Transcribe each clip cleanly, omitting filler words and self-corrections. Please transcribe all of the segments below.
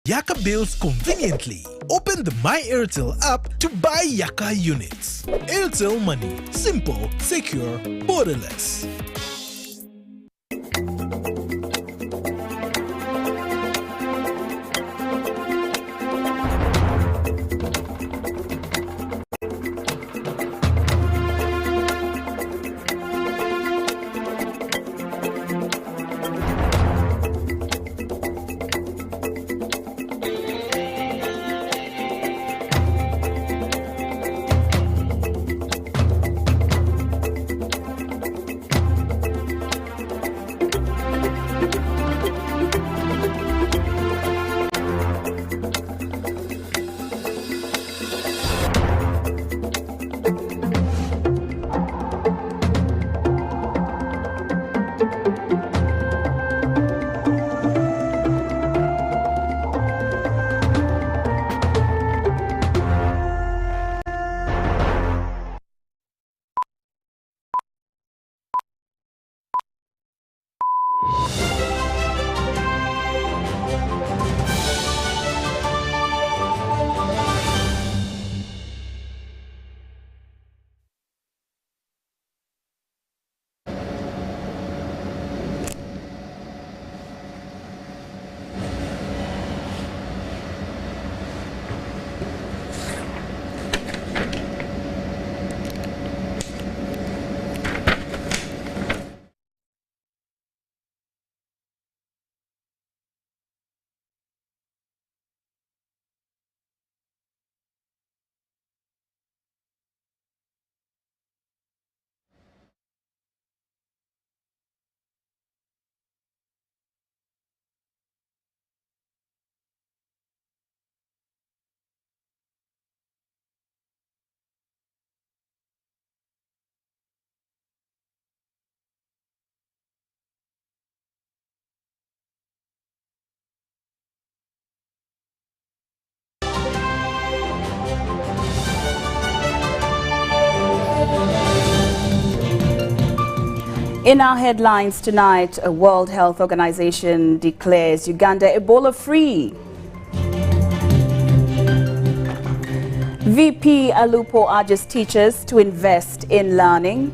Yaka bills conveniently. Open the My Airtel app to buy Yaka units. Airtel Money. Simple, secure, borderless. In our headlines tonight, a World Health Organization declares Uganda Ebola-free. VP Alupo urges teachers to invest in learning.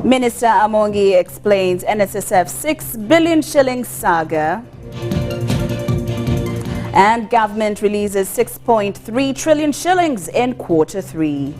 Minister Amongi explains NSSF's 6 billion shilling saga. And government releases 6.3 trillion shillings in Q3.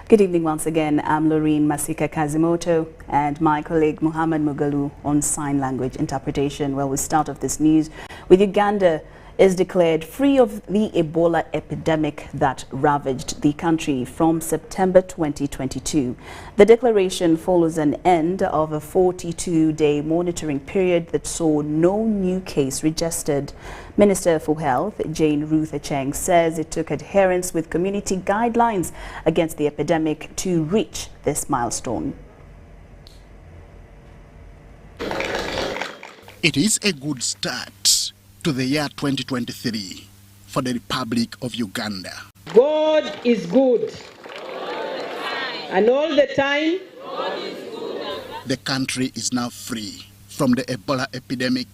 Good evening once again. I'm Lauryn Masika Kazimoto and my colleague Muhammad Mugalu on sign language interpretation. Well, we start off this news with Uganda is declared free of the Ebola epidemic that ravaged the country from September 2022. The declaration follows an end of a 42-day monitoring period that saw no new case registered. Minister for Health, Jane Ruth Acheng, says it took adherence with community guidelines against the epidemic to reach this milestone. It is a good start to the year 2023 for the Republic of Uganda. God is good. And all the time, the country is now free from the Ebola epidemic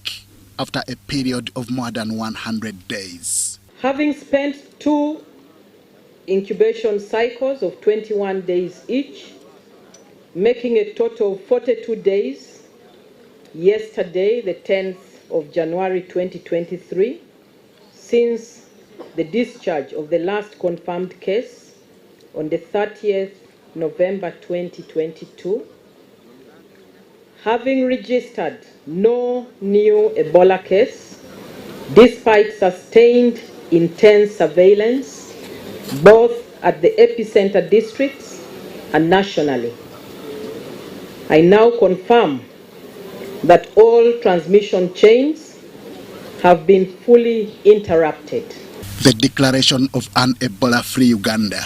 after a period of more than 100 days. Having spent 2 incubation cycles of 21 days each, making a total of 42 days, yesterday, the 10th of January 2023, since the discharge of the last confirmed case on the 30th November 2022, having registered no new Ebola case, despite sustained intense surveillance, both at the epicenter districts and nationally. I now confirm that all transmission chains have been fully interrupted. The declaration of an Ebola-free Uganda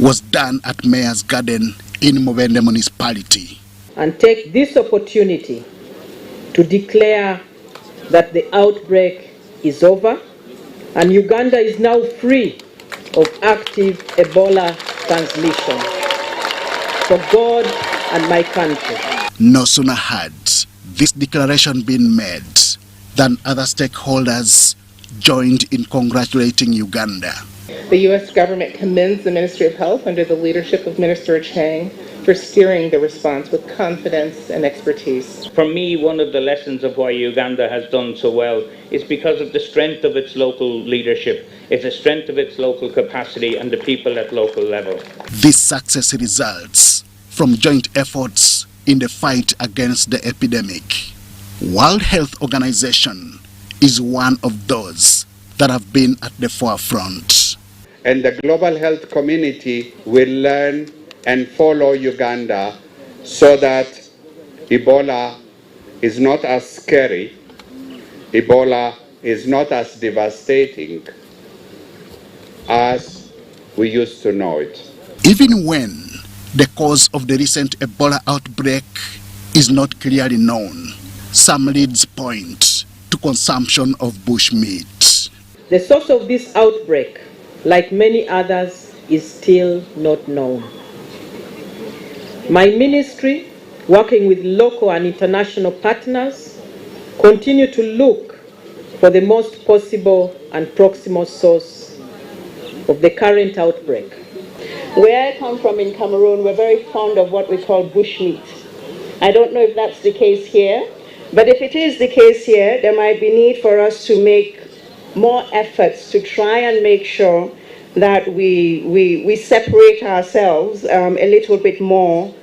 was done at Mayor's Garden in Mubende Municipality. And take this opportunity to declare that the outbreak is over and Uganda is now free of active Ebola transmission for God and my country. No sooner had this declaration been made than other stakeholders joined in congratulating Uganda. The U.S. government commends the Ministry of Health under the leadership of Minister Chang for steering the response with confidence and expertise. For me, one of the lessons of why Uganda has done so well is because of the strength of its local leadership, it's the strength of its local capacity and the people at local level. This success results from joint efforts in the fight against the epidemic. World Health Organization is one of those that have been at the forefront. And the global health community will learn and follow Uganda so that Ebola is not as scary, Ebola is not as devastating as we used to know it. Even when the cause of the recent Ebola outbreak is not clearly known, some leads point to consumption of bushmeat. The source of this outbreak, like many others, is still not known. My ministry, working with local and international partners, continue to look for the most possible and proximal source of the current outbreak. Where I come from in Cameroon, we're very fond of what we call bushmeat. I don't know if that's the case here, but if it is the case here, there might be need for us to make more efforts to try and make sure that we separate ourselves a little bit more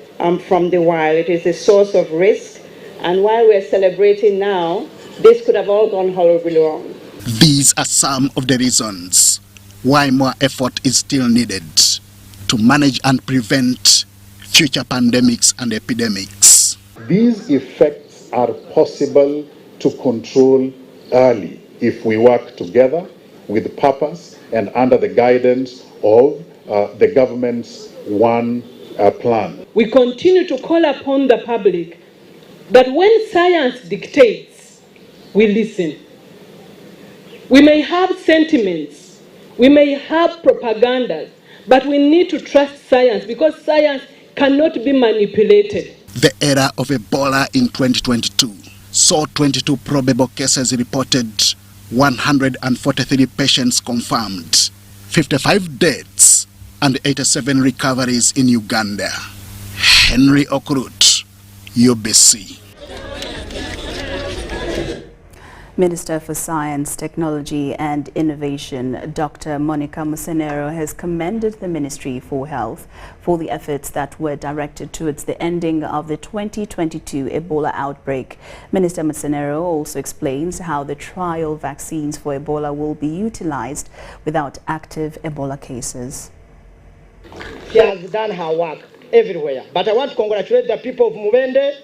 from the wild. It is a source of risk, and while we're celebrating now, this could have all gone horribly wrong. These are some of the reasons why more effort is still needed to manage and prevent future pandemics and epidemics. These effects are possible to control early if we work together with purpose and under the guidance of the government's one plan. We continue to call upon the public that when science dictates, we listen. We may have sentiments, we may have propaganda, but we need to trust science because science cannot be manipulated. The era of Ebola in 2022 saw 22 probable cases reported, 143 patients confirmed, 55 deaths, and 87 recoveries in Uganda. Henry Okrut, UBC. Minister for Science, Technology and Innovation, Dr. Monica Musenero, has commended the Ministry for Health for the efforts that were directed towards the ending of the 2022 Ebola outbreak. Minister Musenero also explains how the trial vaccines for Ebola will be utilized without active Ebola cases. She has done her work everywhere. But I want to congratulate the people of Mubende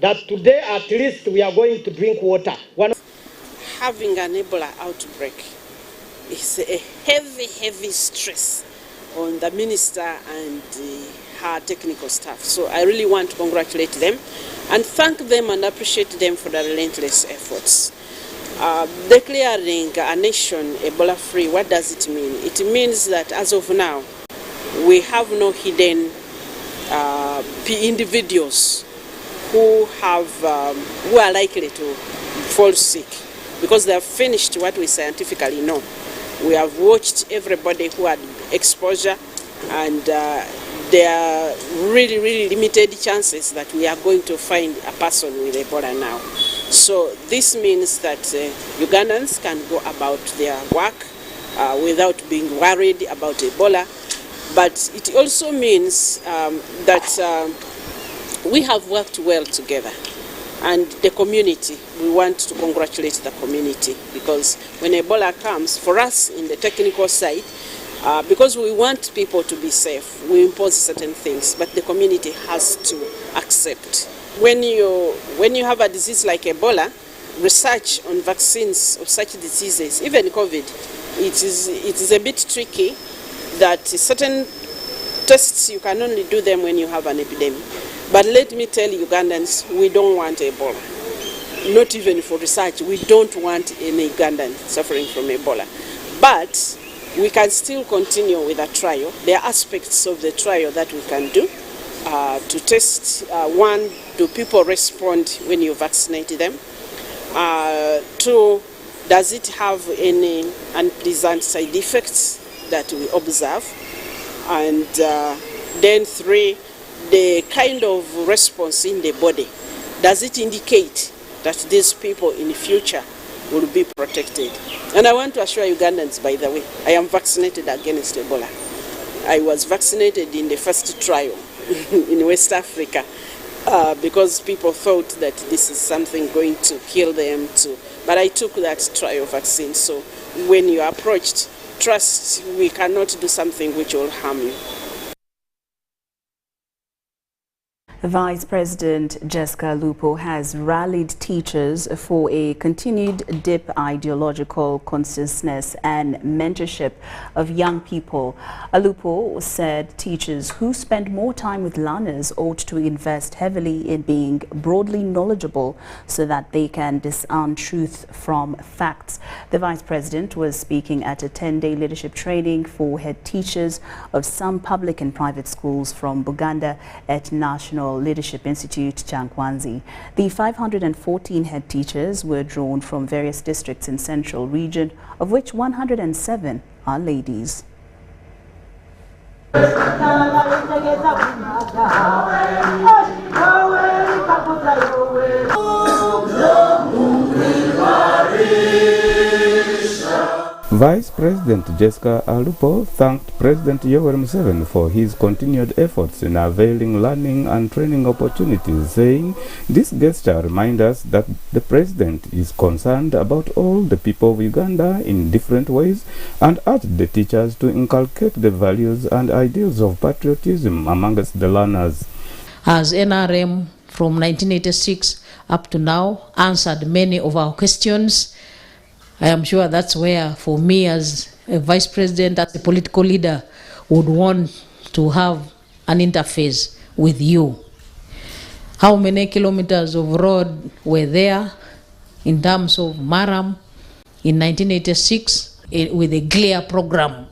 that today at least we are going to drink water. Having an Ebola outbreak is a heavy stress on the minister and her technical staff. So I really want to congratulate them and thank them and appreciate them for their relentless efforts. Declaring a nation Ebola free, what does it mean? It means that as of now, we have no hidden individuals who are likely to fall sick, because they have finished what we scientifically know. We have watched everybody who had exposure, and there are really limited chances that we are going to find a person with Ebola now. So this means that Ugandans can go about their work without being worried about Ebola. But it also means that we have worked well together. And the community, we want to congratulate the community, because when Ebola comes, for us in the technical side, because we want people to be safe, we impose certain things, but the community has to accept. When you have a disease like Ebola, research on vaccines of such diseases, even COVID, it is a bit tricky that certain tests you can only do them when you have an epidemic. But let me tell Ugandans, we don't want Ebola. Not even for research. We don't want any Ugandan suffering from Ebola. But we can still continue with the trial. There are aspects of the trial that we can do to test, one, do people respond when you vaccinate them? Two, does it have any unpleasant side effects that we observe? And then three, the kind of response in the body. Does it indicate that these people in the future will be protected? And I want to assure Ugandans, by the way, I am vaccinated against Ebola. I was vaccinated in the first trial in West Africa because people thought that this is something going to kill them too. But I took that trial vaccine. So when you are approached, trust we cannot do something which will harm you. Vice President Jessica Alupo has rallied teachers for a continued deep ideological consciousness and mentorship of young people. Alupo said teachers who spend more time with learners ought to invest heavily in being broadly knowledgeable so that they can discern truth from facts. The Vice President was speaking at a 10-day leadership training for head teachers of some public and private schools from Buganda at National Leadership Institute, Chankwanzi. The 514 head teachers were drawn from various districts in Central Region, of which 107 are ladies. Vice President Jessica Alupo thanked President Lauryn Masika for his continued efforts in availing learning and training opportunities, saying this gesture reminds us that the President is concerned about all the people of Uganda in different ways and urged the teachers to inculcate the values and ideals of patriotism amongst the learners. As NRM from 1986 up to now answered many of our questions, I am sure that's where, for me as a vice president, as a political leader, would want to have an interface with you. How many kilometers of road were there in terms of Maram in 1986 with a clear program?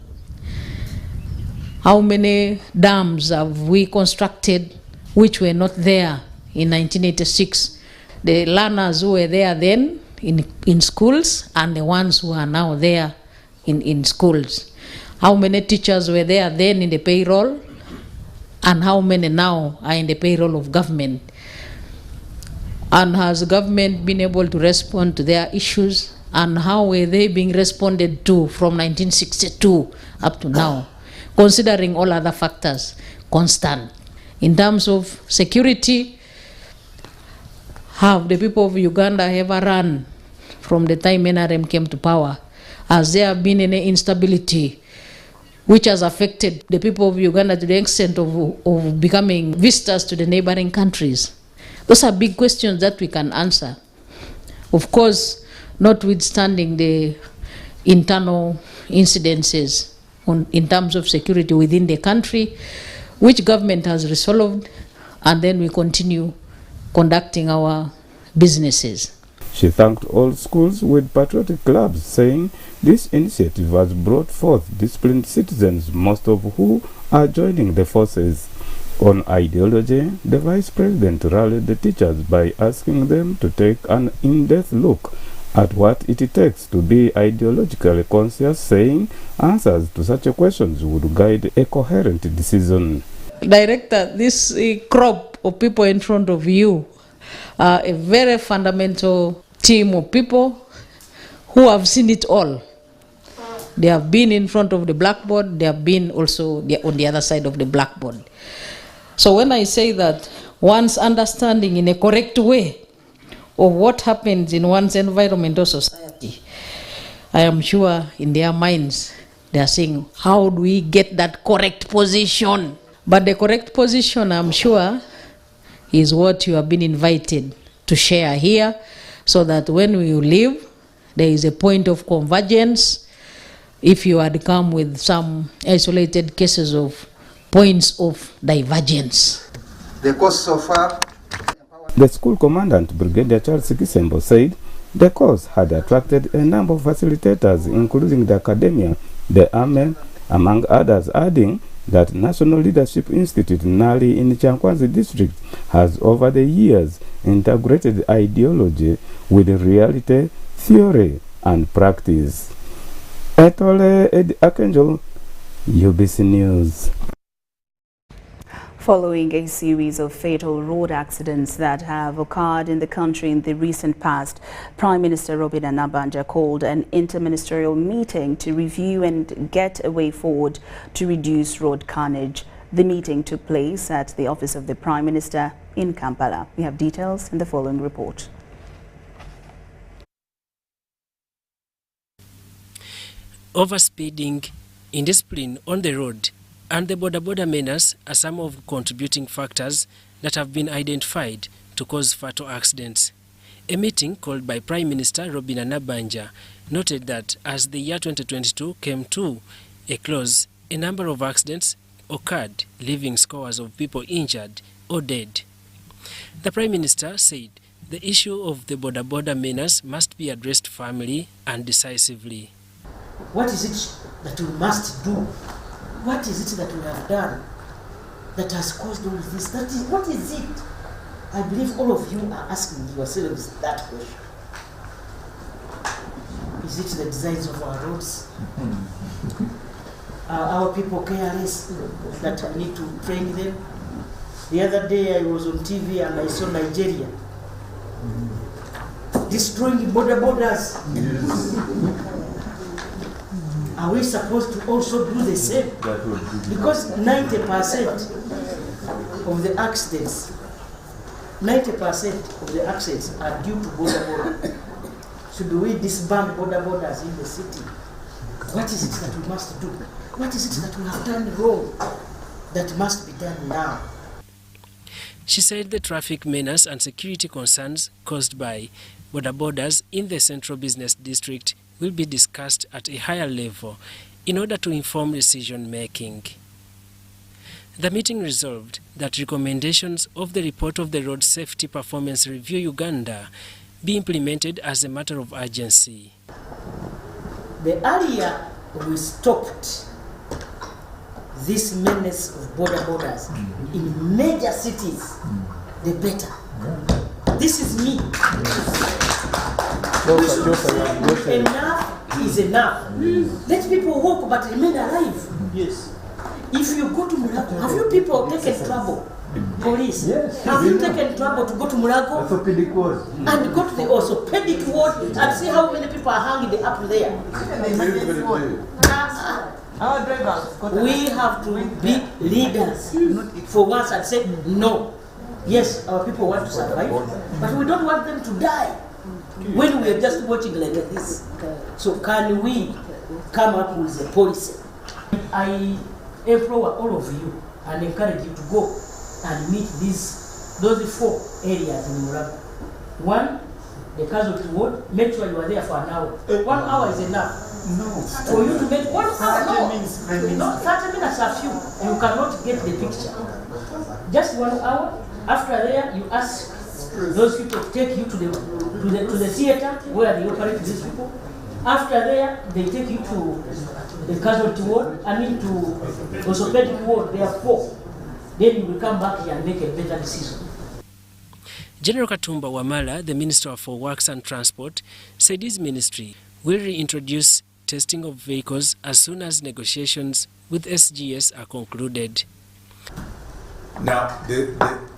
How many dams have we constructed which were not there in 1986? The learners who were there then in schools and the ones who are now there in schools. How many teachers were there then in the payroll and how many now are in the payroll of government? And has government been able to respond to their issues, and how were they being responded to from 1962 up to now, considering all other factors constant? In terms of security, have the people of Uganda ever run from the time NRM came to power? Has there been any instability which has affected the people of Uganda to the extent of becoming visitors to the neighboring countries? Those are big questions that we can answer. Of course, notwithstanding the internal incidences in terms of security within the country, which government has resolved, and then we continue conducting our businesses. She thanked all schools with patriotic clubs, saying this initiative has brought forth disciplined citizens, most of who are joining the forces. On ideology, the Vice President rallied the teachers by asking them to take an in-depth look at what it takes to be ideologically conscious, saying answers to such questions would guide a coherent decision. Director, this crop of people in front of you are a very fundamental team of people who have seen it all. They have been in front of the blackboard, they have been also on the other side of the blackboard. So when I say that one's understanding in a correct way of what happens in one's environment or society, I am sure in their minds they are saying, how do we get that correct position? But the correct position, I'm sure, is what you have been invited to share here, so that when we leave, there is a point of convergence. If you had come with some isolated cases of points of divergence. The school commandant, Brigadier Charles Kisembo, said the course had attracted a number of facilitators, including the academia, the Amen, among others, adding that National Leadership Institute Nali in Chankwanzi district has over the years integrated ideology with reality, theory and practice. Etole Ed Archangel, UBC News. Following a series of fatal road accidents that have occurred in the country in the recent past, Prime Minister Robin Anabanja called an interministerial meeting to review and get a way forward to reduce road carnage. The meeting took place at the office of the Prime Minister in Kampala. We have details in the following report. Overspeeding, indiscipline on the road, and the border menace are some of the contributing factors that have been identified to cause fatal accidents. A meeting called by Prime Minister Robin Anabanja noted that as the year 2022 came to a close, a number of accidents occurred, leaving scores of people injured or dead. The Prime Minister said the issue of the border menace must be addressed firmly and decisively. What is it that we must do? What is it that we have done that has caused all this? What is it? I believe all of you are asking yourselves that question. Is it the designs of our roads? Are our people careless that we need to train them? The other day I was on TV and I saw Nigeria destroying borders. Are we supposed to also do the same? Because 90% of the accidents, 90% of the accidents are due to border. Should we disband borders in the city? What is it that we must do? What is it that we have done wrong that must be done now? She said the traffic menace and security concerns caused by borders in the Central Business District will be discussed at a higher level in order to inform decision making. The meeting resolved that recommendations of the report of the Road Safety Performance Review Uganda be implemented as a matter of urgency. The earlier we stopped this menace of borders in major cities, the better. This is me. Enough is enough. Let people walk but remain alive. Yes. If you go to Mulago, have you people taken trouble? Police. Yes. Have you taken trouble to go to Mulago? Orthopedic ward. And go to the orthopedic ward and see how many people are hanging up there? Our drivers. We have to be leaders for once and say no. Yes, our people want to survive, but we don't want them to die when we are just watching like this. So can we come up with a policy? I implore all of you and encourage you to go and meet those 4 areas in Mulago. 1, the casualty ward. Make sure you are there for an hour. 1 hour is enough. No. For you to make 1 hour, no. 30 minutes are few. You cannot get the picture. Just 1 hour. After there, you ask those people to take you to the theater where they operate these people. After there, they take you to the casualty ward and into the orthopedic ward. There are 4. Then you will come back here and make a better decision. General Katumba Wamala, the Minister for Works and Transport, said his ministry will reintroduce testing of vehicles as soon as negotiations with SGS are concluded. Now,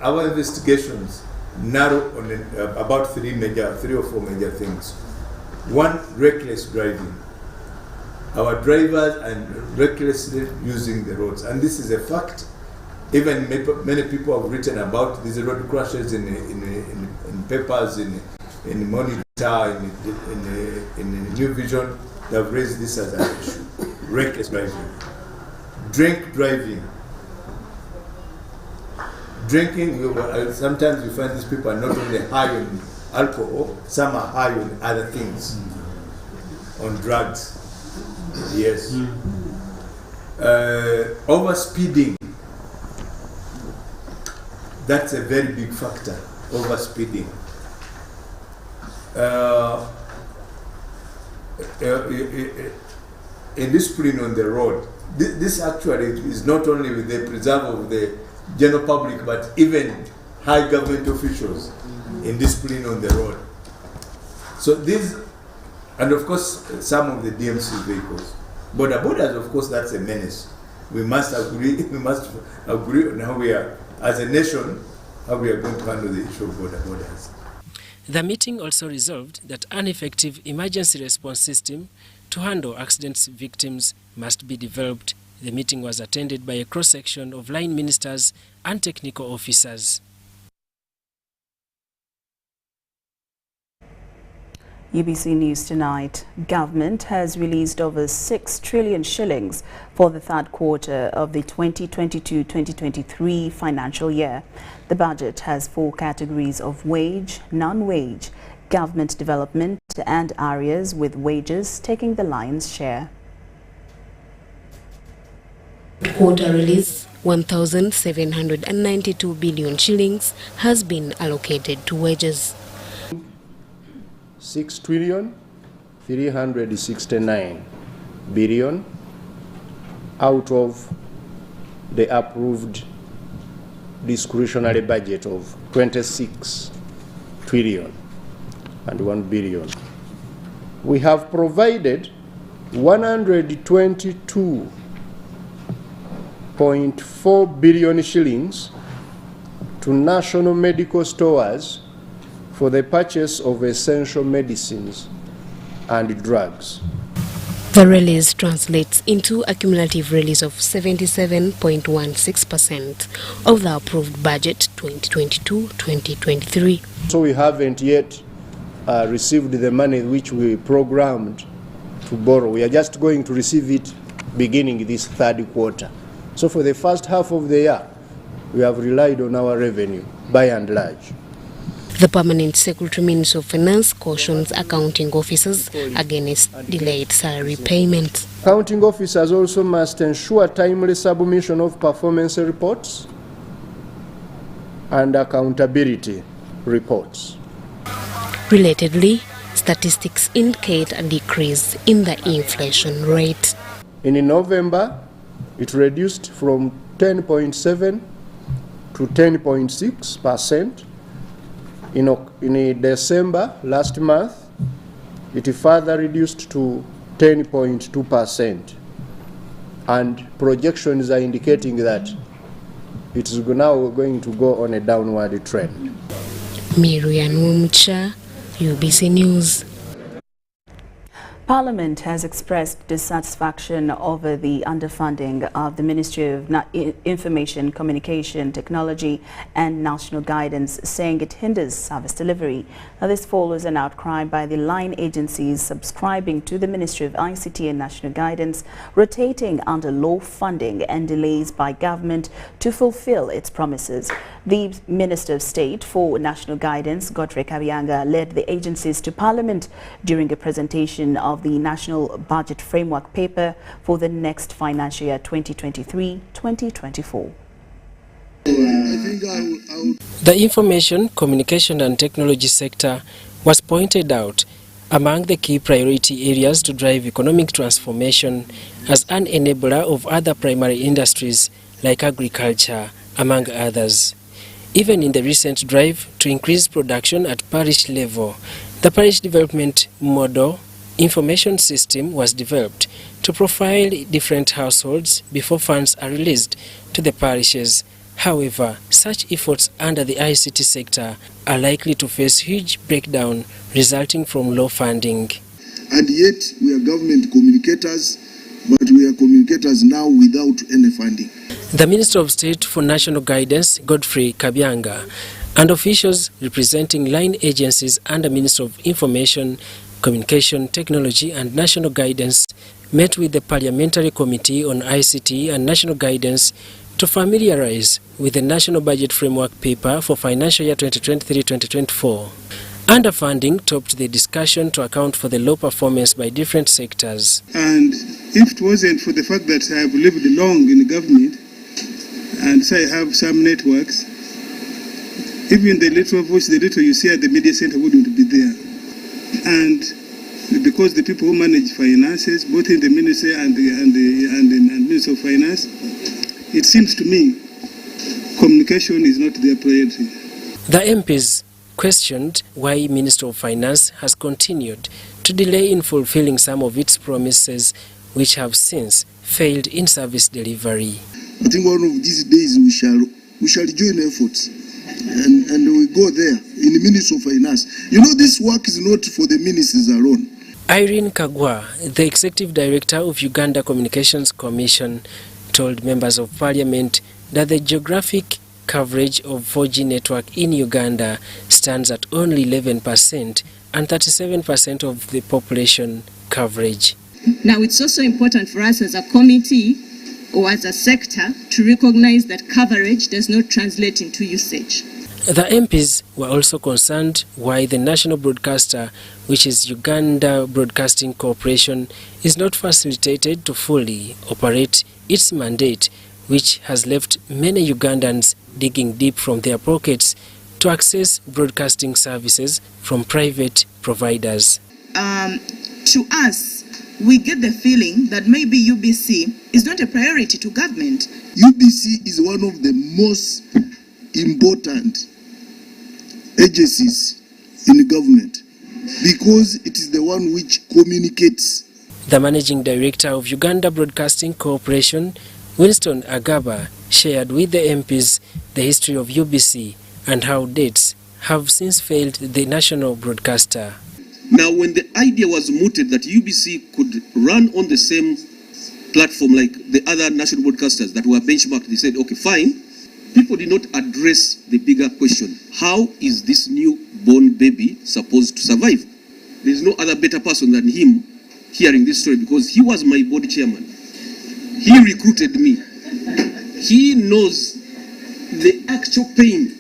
our investigations narrow on about 3 or 4 major things. 1, reckless driving. Our drivers are recklessly using the roads, and this is a fact. Even many people have written about these road crashes in papers, in Monitor, in New Vision. They have raised this as an issue. Reckless driving. Drink driving. Drinking, sometimes you find these people are not only high on alcohol, some are high on other things, on drugs. Yes. Overspeeding. That's a very big factor, overspeeding. indiscipline on the road. This actually is not only with the preserve of the general public, but even high government officials indiscipline on the road. So these, and of course, some of the DMC vehicles. Borders, of course, that's a menace. We must agree on how we are, as a nation, how we are going to handle the issue of borders. The meeting also resolved that an effective emergency response system to handle accidents victims must be developed. The meeting was attended by a cross-section of line ministers and technical officers. UBC News tonight. Government has released over 6 trillion shillings for the third quarter of the 2022-2023 financial year. The budget has 4 categories of wage, non-wage, government development and areas with wages taking the lion's share. Quarter release, 1,792 billion shillings has been allocated to wages. 6 trillion 369 billion out of the approved discretionary budget of 26 trillion and 1 billion. We have provided 122.4 billion shillings to national medical stores for the purchase of essential medicines and drugs. The release translates into a cumulative release of 77.16% of the approved budget 2022-2023. So we haven't yet received the money which we programmed to borrow. We are just going to receive it beginning this third quarter. So for the first half of the year, we have relied on our revenue by and large. The Permanent Secretary Minister of Finance cautions accounting officers against delayed salary payments. Accounting officers also must ensure timely submission of performance reports and accountability reports. Relatedly, statistics indicate a decrease in the inflation rate. In November, it reduced from 10.7 to 10.6%. In December last month, it further reduced to 10.2%, and projections are indicating that it is now going to go on a downward trend. Miriam Wumcha, UBC News. Parliament has expressed dissatisfaction over the underfunding of the Ministry of Information, Communication, Technology and National Guidance, saying it hinders service delivery. Now, this follows an outcry by the line agencies subscribing to the Ministry of ICT and National Guidance, rotating under low funding and delays by government to fulfill its promises. The Minister of State for National Guidance, Godfrey Kabianga, led the agencies to Parliament during a presentation of the National Budget Framework paper for the next financial year 2023-2024. The information, communication and technology sector was pointed out among the key priority areas to drive economic transformation as an enabler of other primary industries like agriculture, among others. Even in the recent drive to increase production at parish level, the parish development model information system was developed to profile different households before funds are released to the parishes. However, such efforts under the ICT sector are likely to face huge breakdown resulting from low funding. And yet we are government communicators, but we are communicators now without any funding. The Minister of State for National Guidance, Godfrey Kabianga, and officials representing line agencies under Minister of Information, Communication, Technology and National Guidance met with the Parliamentary Committee on ICT and National Guidance to familiarize with the National Budget Framework paper for financial year 2023-2024. Underfunding topped the discussion to account for the low performance by different sectors. And if it wasn't for the fact that I have lived long in the government and so I have some networks, even the little voice, the little you see at the media center wouldn't be there. And the because the people who manage finances, both in the ministry and the Ministry of Finance, it seems to me communication is not their priority. The MPs questioned why Ministry of Finance has continued to delay in fulfilling some of its promises, which have since failed in service delivery. I think one of these days we shall join efforts and we go there in the Ministry of Finance. You know, this work is not for the ministers alone. Irene Kagwa, the Executive Director of Uganda Communications Commission, told members of Parliament that the geographic coverage of 4G network in Uganda stands at only 11% and 37% of the population coverage. Now, it's also important for us as a committee or as a sector to recognize that coverage does not translate into usage. The MPs were also concerned why the national broadcaster, which is Uganda Broadcasting Corporation, is not facilitated to fully operate its mandate, which has left many Ugandans digging deep from their pockets to access broadcasting services from private providers. To us, we get the feeling that maybe UBC is not a priority to government. UBC is one of the most important agencies in the government because it is the one which communicates. The Managing Director of Uganda Broadcasting Corporation, Winston Agaba, shared with the MPs the history of UBC and how dates have since failed the national broadcaster. Now, when the idea was mooted that UBC could run on the same platform like the other national broadcasters that were benchmarked, they said, okay, fine. People did not address the bigger question. How is this newborn baby supposed to survive? There's no other better person than him hearing this story because he was my board chairman. He recruited me. He knows the actual pain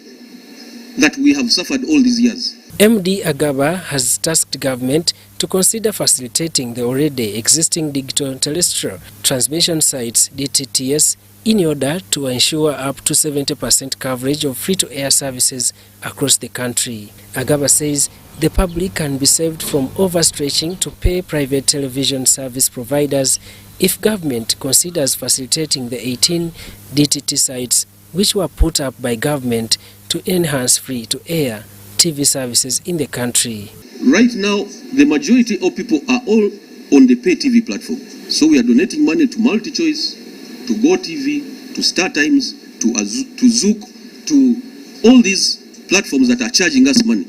that we have suffered all these years. MD Agaba has tasked government to consider facilitating the already existing digital terrestrial transmission sites DTTS in order to ensure up to 70% coverage of free-to-air services across the country. Agaba says the public can be saved from overstretching to pay private television service providers if government considers facilitating the 18 DTT sites which were put up by government to enhance free-to-air TV services in the country. Right now, the majority of people are all on the pay TV platform. So we are donating money to MultiChoice, to GoTV, to StarTimes, to Zook, to all these platforms that are charging us money.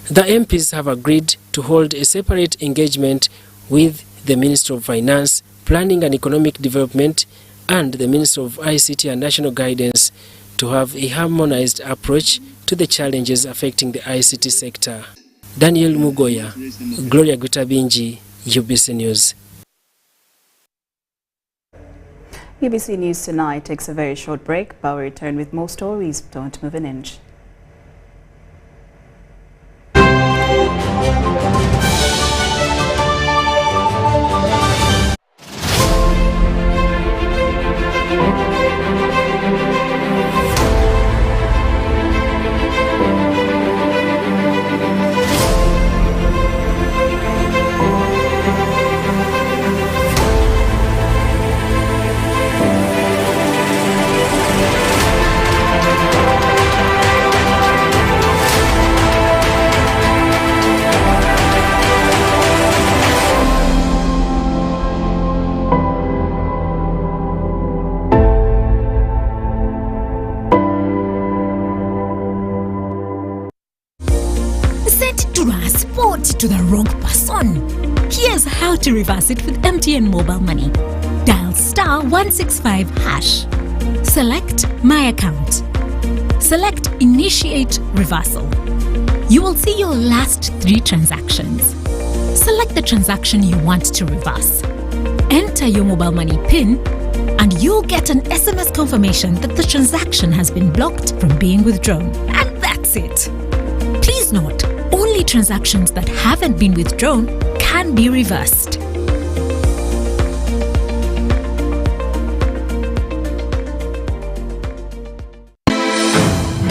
The MPs have agreed to hold a separate engagement with the Ministry of Finance, Planning and Economic Development and the Ministry of ICT and National Guidance to have a harmonized approach to the challenges affecting the ICT sector. Daniel Mugoya, Gloria Gutabinji, UBC News. UBC News Tonight takes a very short break, but we'll return with more stories. Don't move an inch. To the wrong person. Here's how to reverse it with MTN mobile money. Dial *165#. Select My Account. Select Initiate Reversal. You will see your last 3 transactions. Select the transaction you want to reverse. Enter your mobile money PIN and you'll get an SMS confirmation that the transaction has been blocked from being withdrawn. And that's it. Please note, only transactions that haven't been withdrawn can be reversed.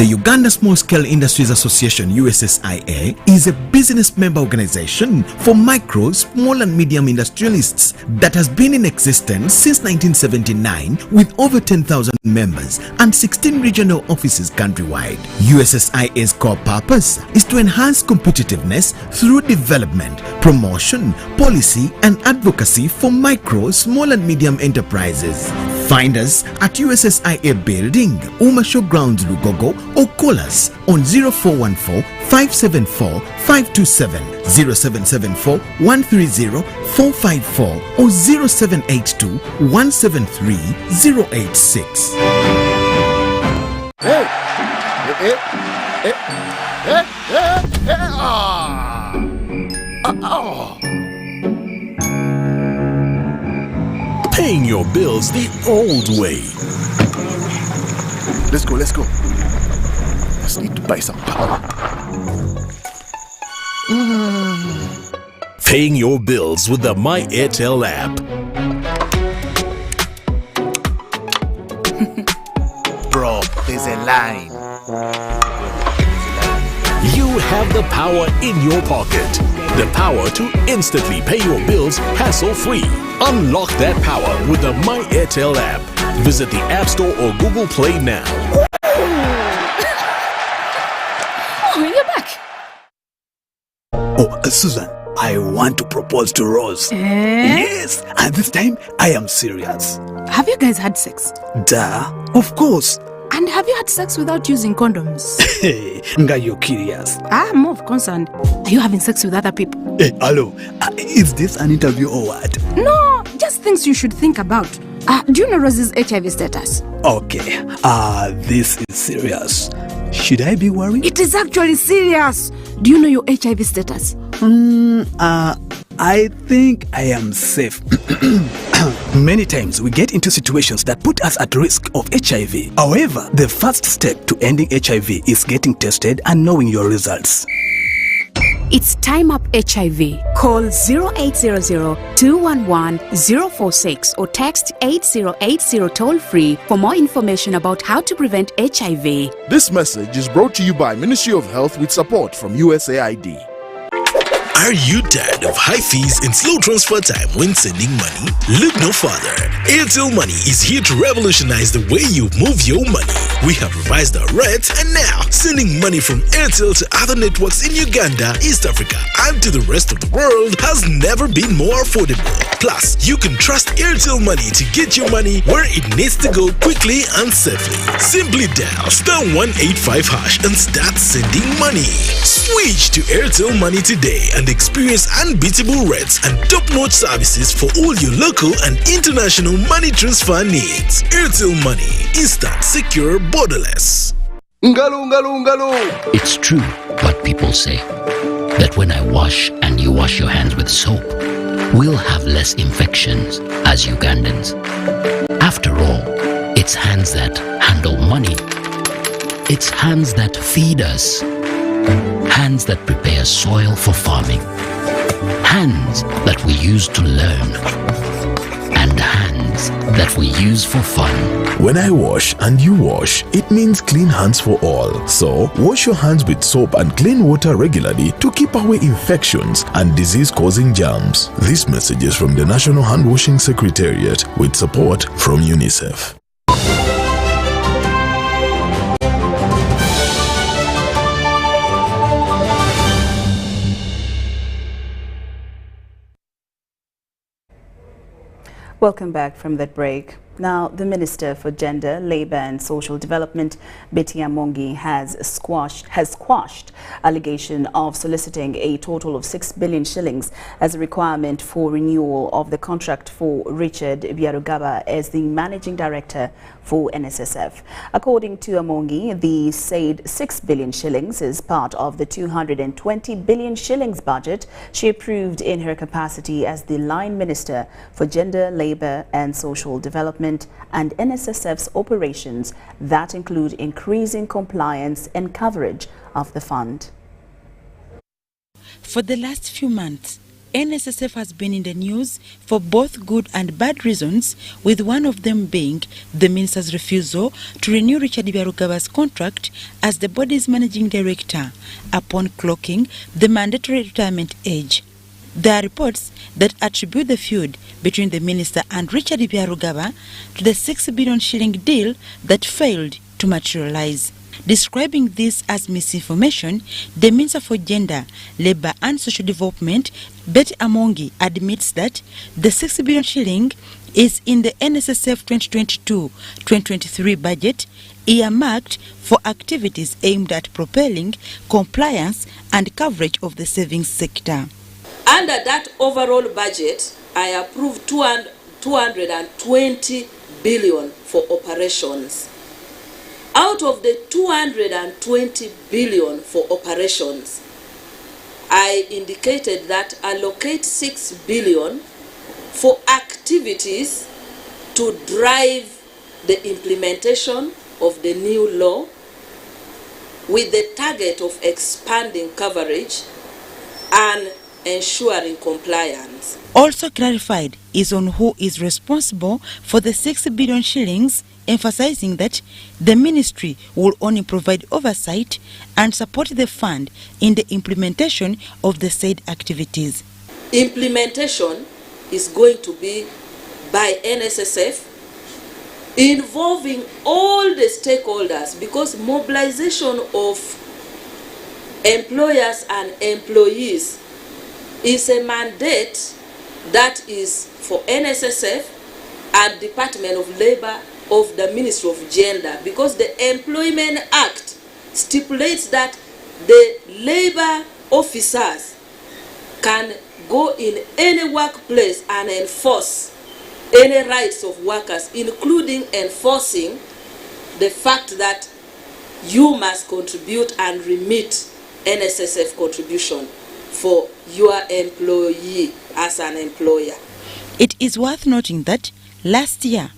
The Uganda Small Scale Industries Association USSIA is a business member organization for micro, small and medium industrialists that has been in existence since 1979 with over 10,000 members and 16 regional offices countrywide. USSIA's core purpose is to enhance competitiveness through development, promotion, policy and advocacy for micro, small and medium enterprises. Find us at USSIA Building, Umasho Grounds, Lugogo, or call us on 0414 574 527, 0774 130 454 or 0782 173 086. Paying your bills the old way. Let's go. Just need to buy some power. Paying your bills with the My Airtel app. Bro, there's a line. You have the power in your pocket. The power to instantly pay your bills hassle-free. Unlock that power with the My Airtel app. Visit the App Store or Google Play now. Oh, you're back. Oh, Susan, I want to propose to Rose. Yes, and this time I am serious. Have you guys had sex? Duh, of course. And have you had sex without using condoms? Hey, Nga, you're curious. I'm more concerned. Are you having sex with other people? Hey, hello. Is this an interview or what? No, just things you should think about. Do you know Rose's HIV status? Okay, this is serious. Should I be worried? It is actually serious. Do you know your HIV status? I think I am safe. Many times we get into situations that put us at risk of HIV. However, the first step to ending HIV is getting tested and knowing your results. It's Time Up HIV. Call 0800-211-046 or text 8080 toll-free for more information about how to prevent HIV. This message is brought to you by Ministry of Health with support from USAID. Are you tired of high fees and slow transfer time when sending money? Look no further. Airtel Money is here to revolutionize the way you move your money. We have revised our rates and now sending money from Airtel to other networks in Uganda, East Africa and to the rest of the world has never been more affordable. Plus, you can trust Airtel Money to get your money where it needs to go quickly and safely. Simply dial *185# and start sending money. Switch to Airtel Money today and experience unbeatable rates and top-notch services for all your local and international money transfer needs. Airtel Money. Instant, secure, borderless. It's true what people say, that when I wash and you wash your hands with soap, we'll have less infections as Ugandans. After all, it's hands that handle money. It's hands that feed us. Hands that prepare soil for farming. Hands that we use to learn. And hands that we use for fun. When I wash and you wash, it means clean hands for all. So, wash your hands with soap and clean water regularly to keep away infections and disease-causing germs. This message is from the National Hand Washing Secretariat with support from UNICEF. Welcome back from that break. Now, the Minister for Gender, Labour and Social Development, Betty Amongi, has quashed allegation of soliciting a total of 6 billion shillings as a requirement for renewal of the contract for Richard Byarugaba as the Managing Director for NSSF. According to Amongi, the said 6 billion shillings is part of the 220 billion shillings budget she approved in her capacity as the Line Minister for Gender, Labour and Social Development and NSSF's operations that include increasing compliance and coverage of the fund. For the last few months, NSSF has been in the news for both good and bad reasons, with one of them being the minister's refusal to renew Richard Byarugaba's contract as the body's managing director upon clocking the mandatory retirement age. There are reports that attribute the feud between the minister and Richard Byarugaba to the 6 billion shilling deal that failed to materialize. Describing this as misinformation, the Minister for Gender, Labour and Social Development, Betty Amongi, admits that the 6 billion shilling is in the NSSF 2022-2023 budget, earmarked for activities aimed at propelling compliance and coverage of the savings sector. Under that overall budget, I approved 220 billion for operations. Out of the 220 billion for operations, I indicated that allocate 6 billion for activities to drive the implementation of the new law with the target of expanding coverage and ensuring compliance. Also clarified is on who is responsible for the 6 billion shillings, emphasizing that the ministry will only provide oversight and support the fund in the implementation of the said activities. Implementation is going to be by NSSF, involving all the stakeholders, because mobilization of employers and employees is a mandate that is for NSSF and Department of Labour of the Ministry of Gender, because the Employment Act stipulates that the labor officers can go in any workplace and enforce any rights of workers, including enforcing the fact that you must contribute and remit NSSF contribution for your employee as an employer. It is worth noting that last year,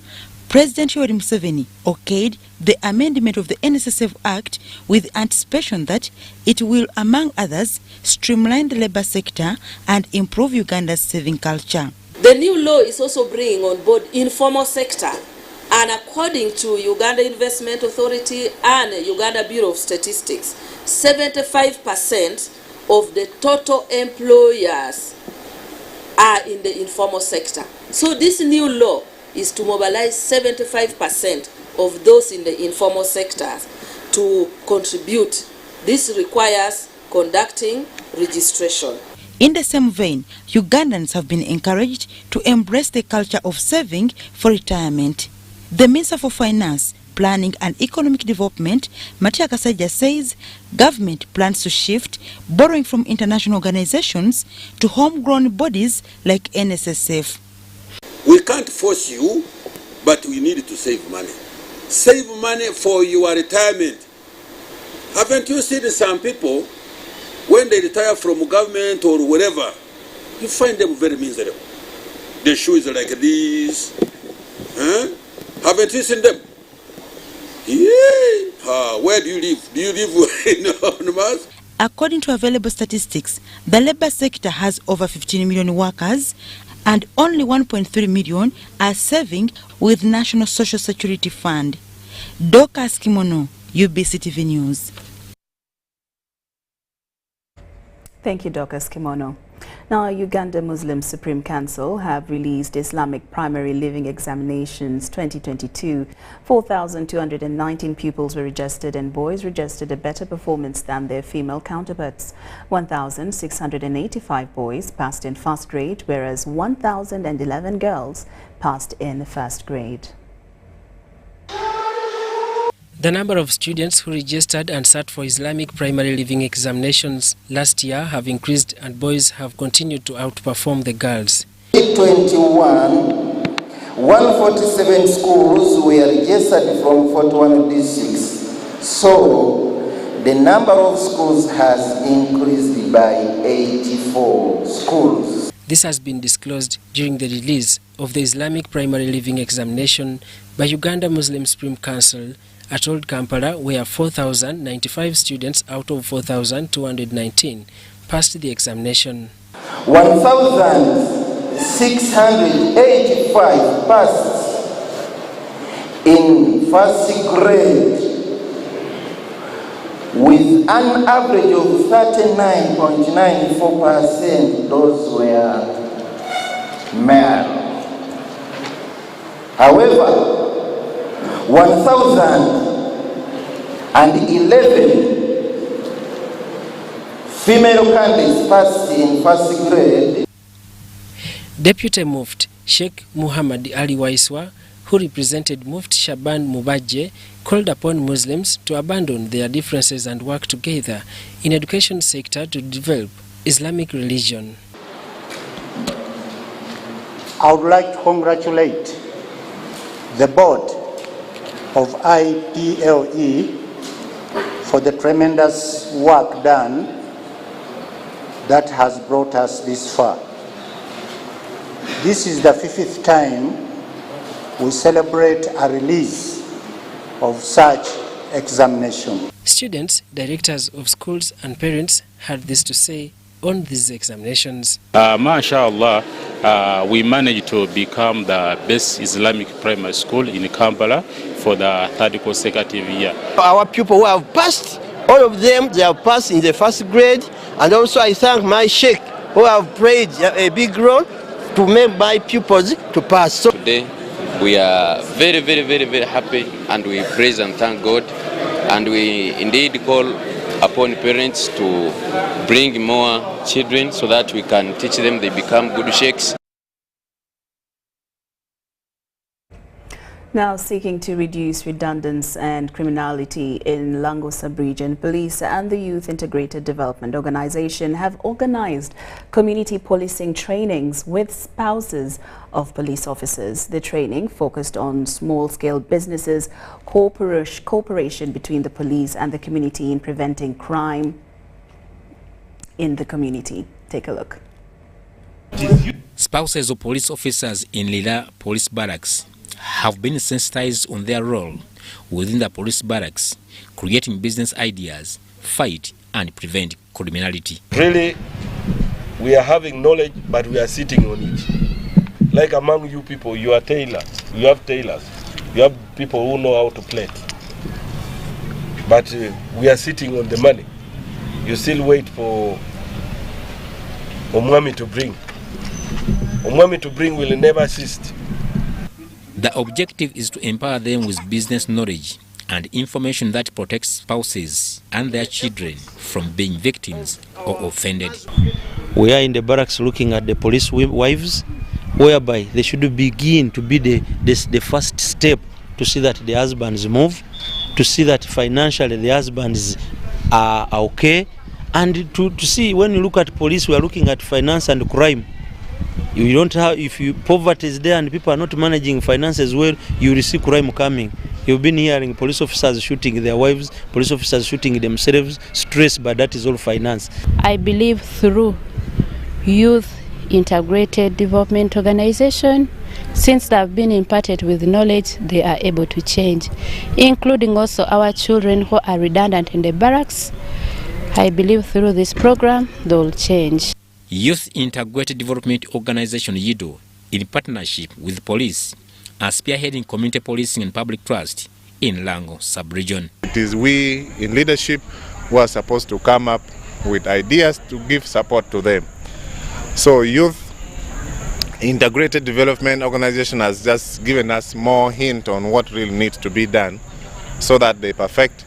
President Yoweri Museveni okayed the amendment of the NSSF Act with anticipation that it will, among others, streamline the labour sector and improve Uganda's saving culture. The new law is also bringing on board informal sector, and according to Uganda Investment Authority and Uganda Bureau of Statistics, 75% of the total employers are in the informal sector. So this new law is to mobilize 75% of those in the informal sectors to contribute. This requires conducting registration. In the same vein, Ugandans have been encouraged to embrace the culture of saving for retirement. The Minister for Finance, Planning and Economic Development, Matia Kasaija, says government plans to shift borrowing from international organizations to homegrown bodies like NSSF. We can't force you, but we need to save money. Save money for your retirement. Haven't you seen some people, when they retire from government or whatever, you find them very miserable. Their shoes are like this. Huh? Haven't you seen them? Yeah. Where do you live? Do you live on Mars? According to available statistics, the labor sector has over 15 million workers, and only 1.3 million are saving with National Social Security Fund. Dorcas Kimono, UBC TV News. Thank you, Dorcas Kimono. Now, Uganda Muslim Supreme Council have released Islamic Primary Living Examinations 2022. 4,219 pupils were registered, and boys registered a better performance than their female counterparts. 1,685 boys passed in first grade, whereas 1,011 girls passed in first grade. The number of students who registered and sat for Islamic primary living examinations last year have increased, and boys have continued to outperform the girls. 147 schools were registered from 41 districts. So the number of schools has increased by 84 schools. This has been disclosed during the release of the Islamic primary living examination by Uganda Muslim Supreme Council at Old Kampala, where 4,095 students out of 4,219 passed the examination. 1,685 passed in first grade with an average of 39.94%. Those were male. However, 1,011 female candidates passed in first grade. Deputy Mufti Sheikh Muhammad Ali Waiswa, who represented Mufti Shaban Mubaje, called upon Muslims to abandon their differences and work together in education sector to develop Islamic religion. I would like to congratulate the board of IPLE for the tremendous work done that has brought us this far. This is the 5th time we celebrate a release of such examination. Students, directors of schools and parents had this to say on these examinations. MashaAllah, we managed to become the best Islamic primary school in Kampala for the 3rd consecutive year. Our pupils who have passed, all of them, they have passed in the first grade, and also I thank my sheikh who have played a big role to make my pupils to pass. So today we are very, very, very, very happy, and we praise and thank God, and we indeed call upon parents to bring more children so that we can teach them, they become good sheikhs. Now seeking to reduce redundancy and criminality in Lango sub-region, police and the Youth Integrated Development Organization have organized community policing trainings with spouses of police officers. The training focused on small-scale businesses, cooperation between the police and the community in preventing crime in the community. Take a look. Spouses of police officers in Lila Police Barracks have been sensitized on their role within the police barracks, creating business ideas, fight and prevent criminality. Really, we are having knowledge, but we are sitting on it. Like among you people, you are tailors, you have tailors, you have people who know how to plait. But we are sitting on the money. You still wait for Omwami to bring. Omwami to bring will never assist. The objective is to empower them with business knowledge and information that protects spouses and their children from being victims or offended. We are in the barracks looking at the police wives, whereby they should begin to be the first step to see that the husbands move, to see that financially the husbands are okay, and to see when you look at police, we are looking at finance and crime. You don't have, if poverty is there and people are not managing finances well, you will see crime coming. You've been hearing police officers shooting their wives, police officers shooting themselves, stress, but that is all finance. I believe through Youth Integrated Development Organization, since they have been imparted with knowledge, they are able to change, including also our children who are redundant in the barracks. I believe through this program, they will change. Youth Integrated Development Organization YIDO, in partnership with police, are spearheading community policing and public trust in Lango sub-region. It is we in leadership who are supposed to come up with ideas to give support to them. So Youth Integrated Development Organization has just given us more hint on what really needs to be done so that they perfect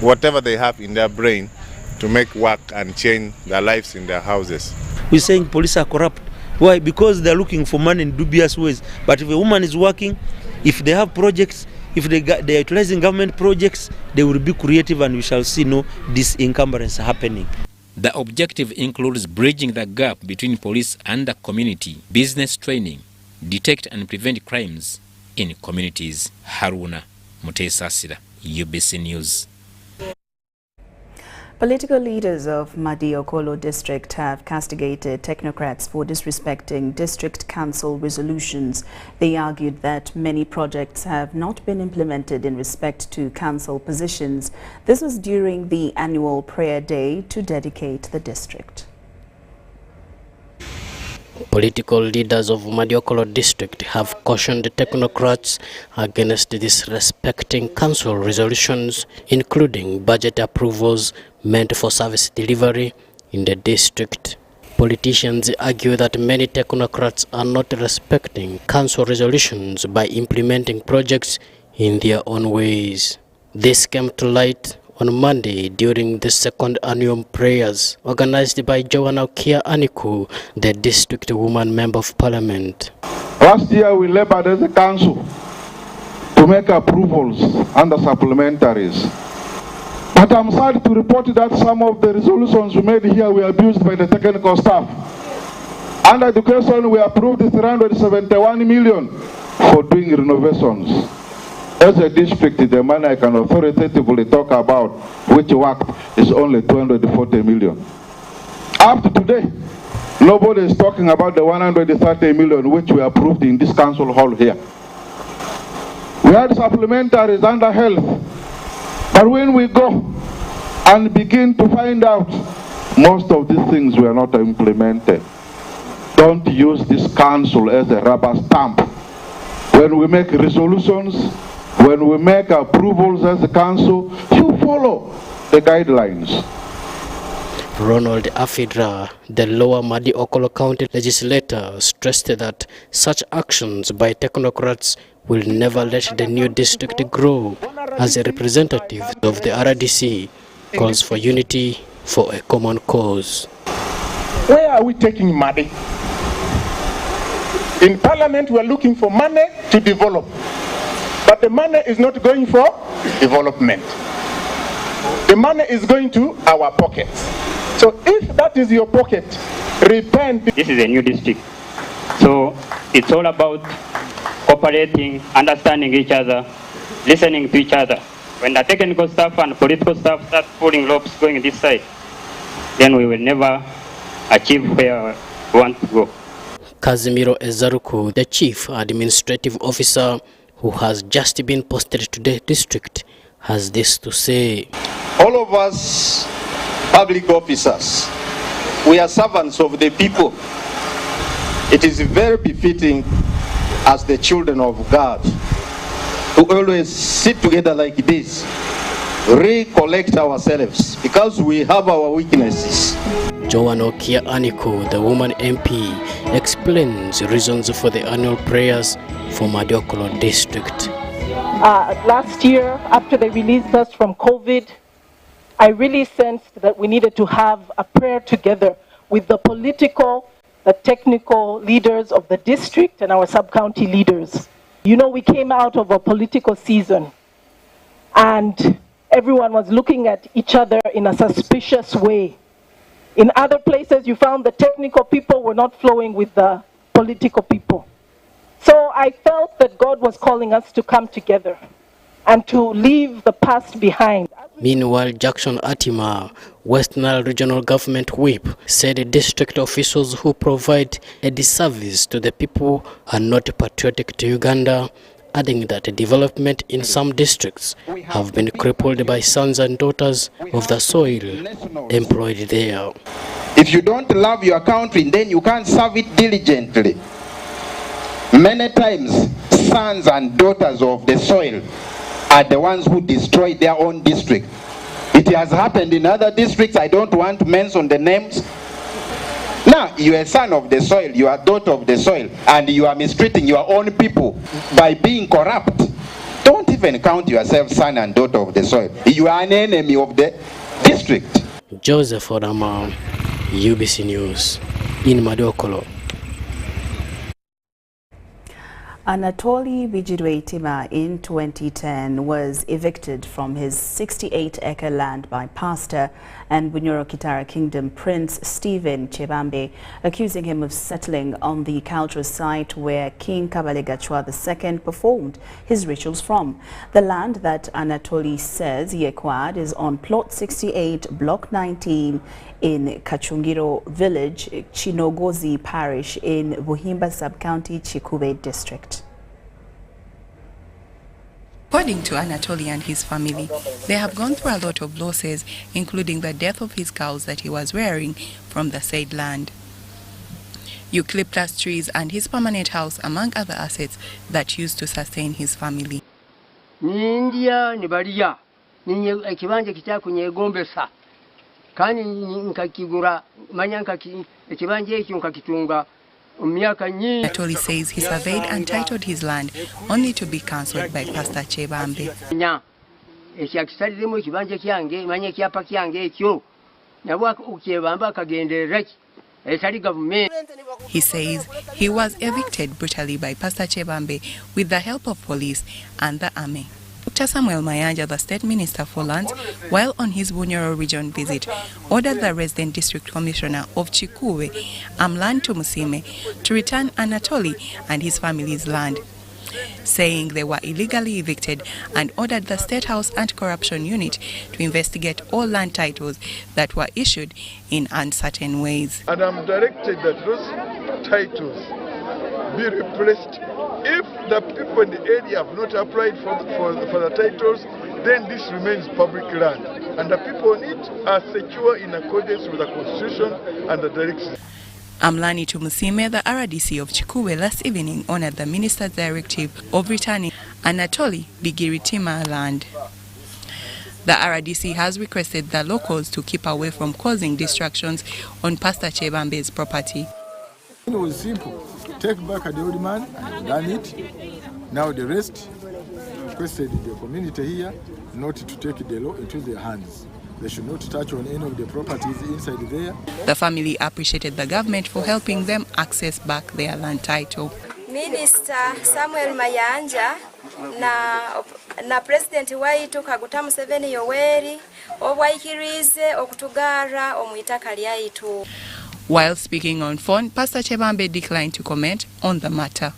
whatever they have in their brain to make work and change their lives in their houses. We're saying police are corrupt. Why? Because they're looking for money in dubious ways. But if a woman is working, if they have projects, if they're utilizing government projects, they will be creative and we shall see no disencumbrance happening. The objective includes bridging the gap between police and the community, business training, detect and prevent crimes in communities. Haruna Mutesasira, UBC News. Political leaders of Madi Okolo district have castigated technocrats for disrespecting district council resolutions. They argued that many projects have not been implemented in respect to council positions. This was during the annual prayer day to dedicate the district. Political leaders of Madiokolo district have cautioned the technocrats against disrespecting council resolutions, including budget approvals meant for service delivery in the district. Politicians argue that many technocrats are not respecting council resolutions by implementing projects in their own ways. This came to light on Monday during the second annual prayers organized by Joanna Kia Aniku, the district woman member of parliament. Last year we labored as a council to make approvals under supplementaries. But I'm sad to report that some of the resolutions we made here were abused by the technical staff. Under education, we approved 371 million for doing renovations. As a district, the money I can authoritatively talk about, which worked, is only 240 million. Up to today, nobody is talking about the 130 million which we approved in this council hall here. We had supplementaries under health. But when we go and begin to find out, most of these things were not implemented. Don't use this council as a rubber stamp. When we make resolutions, when we make approvals as a council, you follow the guidelines. Ronald Afidra, the Lower Madiokolo County legislator, stressed that such actions by technocrats will never let the new district grow. As a representative of the RDC, calls for unity for a common cause. Where are we taking money? In Parliament, we are looking for money to develop. But the money is not going for development. The money is going to our pockets. So if that is your pocket, repent. This is a new district. So it's all about cooperating, understanding each other, listening to each other. When the technical staff and political staff start pulling ropes going this side, then we will never achieve where we want to go. Kazimiro Ezaruku, the chief administrative officer who has just been posted to the district, has this to say. All of us public officers, we are servants of the people. It is very befitting as the children of God to always sit together like this, recollect ourselves, because we have our weaknesses. Joanna Kia Aniku, the woman MP, explains reasons for the annual prayers for Madiokolo district. Last year, after they released us from COVID, I really sensed that we needed to have a prayer together with the political, the technical leaders of the district and our sub-county leaders. You know, we came out of a political season and everyone was looking at each other in a suspicious way. In other places, you found the technical people were not flowing with the political people. So I felt that God was calling us to come together and to leave the past behind. Meanwhile, Jackson Atima, West Nile Regional Government Whip, said district officials who provide a disservice to the people are not patriotic to Uganda, adding that development in some districts have been crippled by sons and daughters of the soil employed there. If you don't love your country, then you can't serve it diligently. Many times, sons and daughters of the soil are the ones who destroy their own district. It has happened in other districts. I don't want to mention the names. Now, you are a son of the soil, you are a daughter of the soil, and you are mistreating your own people by being corrupt. Don't even count yourself son and daughter of the soil. You are an enemy of the district. Joseph Odama, UBC News, in Madiokolo. Anatoly Bijidweitima in 2010 was evicted from his 68-acre land by pastor and Bunyoro Kitara Kingdom Prince Stephen Chebambe, accusing him of settling on the cultural site where King Kabale Gachwa II performed his rituals from. The land that Anatoly says he acquired is on Plot 68, Block 19 in Kachungiro Village, Chinogozi Parish in Buhimba Sub-County, Chikube District. According to Anatoly and his family, they have gone through a lot of losses, including the death of his cows that he was rearing from the said land. eucalyptus trees and his permanent house, among other assets that used to sustain his family. Nindia nibalia ninye ekibanje kitakunyegombesa kandi nkakigura manya ekibanje ekyo nkakitunga myaka nyingi. Anatoli says he surveyed and titled his land only to be cancelled by Pastor Chebambe. Nya ekyakisaliremu ekibanje kyange manya ekyapa kyange ekyo nabwa Chebambe akagenderera etali government. He says he was evicted brutally by Pastor Chebambe with the help of police and the army. Dr. Samuel Mayanja, the State Minister for Lands, while on his Bunyoro region visit, ordered the resident district commissioner of Chikuwe, Amlan Tumusime, to return Anatoli and his family's land, saying they were illegally evicted, and ordered the State House Anti-Corruption Unit to investigate all land titles that were issued in uncertain ways. And I'm directed that those titles be replaced. If the people in the area have not applied for the titles, then this remains public land, and the people on it are secure in accordance with the Constitution and the directions. Amlani Tumusime, the RDC of Chikuwe, last evening honored the minister's directive of returning Anatoli Bigiritima land. The RDC has requested the locals to keep away from causing distractions on Pastor Chebambe's property. It was simple. Take back the old man and done it. Now the rest requested the community here not to take the law into their hands. They should not touch on any of the properties inside there. The family appreciated the government for helping them access back their land title. Minister Samuel Mayanja na President waitu Kaguta Museveni Yoweri obwaikirize okutugara omwitaka lyaitu. While speaking on phone, Pastor Chebambe declined to comment on the matter.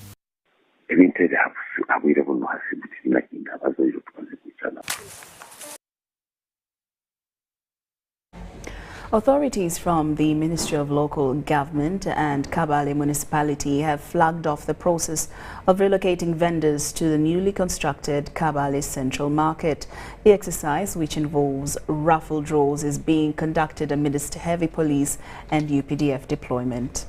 Authorities from the Ministry of Local Government and Kabale Municipality have flagged off the process of relocating vendors to the newly constructed Kabale Central Market. The exercise, which involves raffle draws, is being conducted amidst heavy police and UPDF deployment.